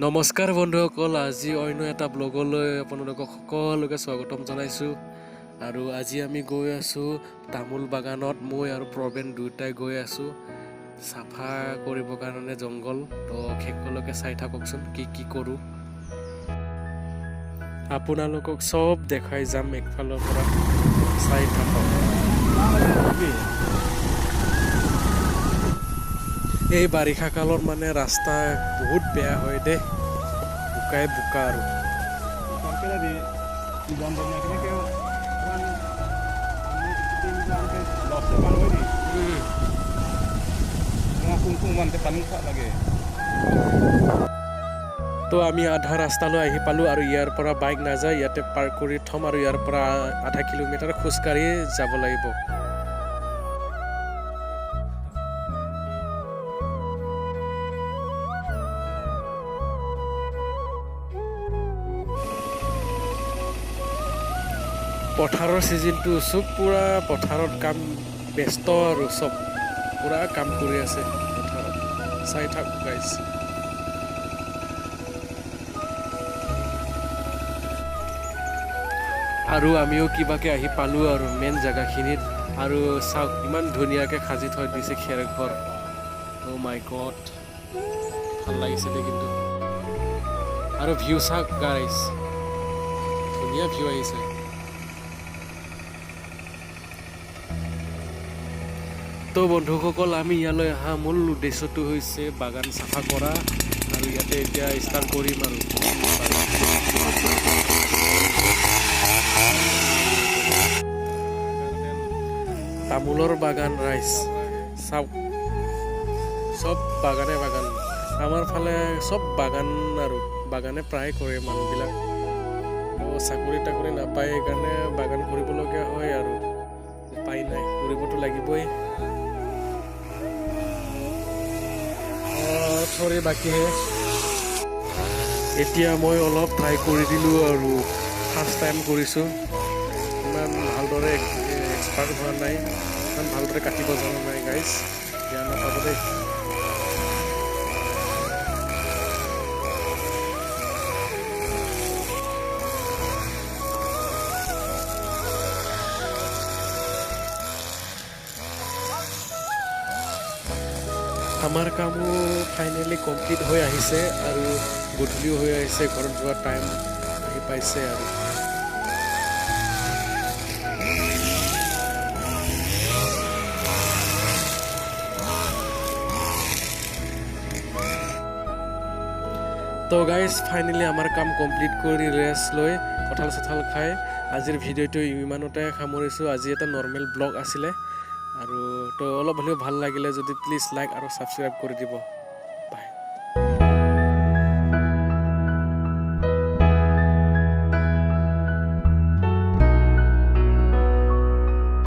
নমস্কাৰ বন্ধুসকল, আজি অন্য এটা ব্লগলৈ আপোনালোকক সকলোকে স্বাগতম জনাইছোঁ। আৰু আজি আমি গৈ আছোঁ তামোল বাগানত। মই আৰু প্ৰবীণ দুয়োটাই গৈ আছোঁ চাফা কৰিবৰ কাৰণে জংঘল। তো শেষলৈকে চাই থাককচোন কি কৰোঁ। আপোনালোকক চব দেখাই যাম একফালৰ পৰা, চাই থাকক। এই বাৰিষা কালত মানে ৰাস্তা বহুত বেয়া হয় দেই, বোকাই বোকা আৰু তো আমি আধা ৰাস্তালৈ আহি পালোঁ আৰু ইয়াৰ পৰা বাইক নাযায়, ইয়াতে পাৰ্ক কৰি থ'ম আৰু ইয়াৰ পৰা আধা কিলোমিটাৰ খোজকাঢ়ি যাব লাগিব। পথাৰৰ ছিজনটো চব পূৰা পথাৰত কাম ব্যস্ত আৰু চব পূৰা কাম কৰি আছে পথাৰত, চাই থাক গাইজ। আৰু আমিও কিবাকে আহি পালোঁ আৰু মেইন জেগাখিনিত। আৰু চাওক ইমান ধুনীয়াকৈ সাজি থৈ দিছে খেৰ ঘৰ। অ' মাই গড, ভাল লাগিছে দেই কিন্তু। আৰু ভিউ চাওক গাইজ, ধুনীয়া ভিউ আহিছে। তো বন্ধুসকল, আমি ইয়ালৈ অহা মূল উদ্দেশ্যটো হৈছে বাগান চাফা কৰা, আৰু ইয়াতে এতিয়া ষ্টাৰ্ট কৰিম আৰু তামোলৰ বাগান ৰাইজ চাওক, চব বাগানে বাগান। আমাৰ ফালে চব বাগান আৰু বাগানে প্ৰায় কৰে মানুহবিলাক। চাকৰি তাকৰি নাপায়, সেইকাৰণে বাগান কৰিবলগীয়া হয় আৰু উপায় নাই, কৰিবতো লাগিবই। থৰি বাকীহে এতিয়া মই অলপ ট্ৰাই কৰি দিলোঁ আৰু ফাৰ্ষ্ট টাইম কৰিছোঁ। ইমান ভালদৰে এক্সপাৰ্ট হোৱা নাই, ইমান ভালদৰে কাটিব জনা নাই গাইজ, বেয়া নাপাব দেই। আমাৰ কামো ফাইনেলি কমপ্লিট হৈ আহিছে আৰু গধূলিও হৈ আহিছে, ঘৰত যোৱা টাইম আহি পাইছে আৰু তো গাইজ ফাইনেলি আমাৰ কাম কমপ্লিট কৰি ৰেষ্ট লৈ কঁঠাল চঠাল খাই আজিৰ ভিডিঅ'টো ইমানতে সামৰিছোঁ। আজি এটা নৰ্মেল ব্লগ আছিলে, আৰু তো অলপ হ'লেও ভাল লাগিলে যদি প্লিজ লাইক আৰু ছাবস্ক্ৰাইব কৰি দিব।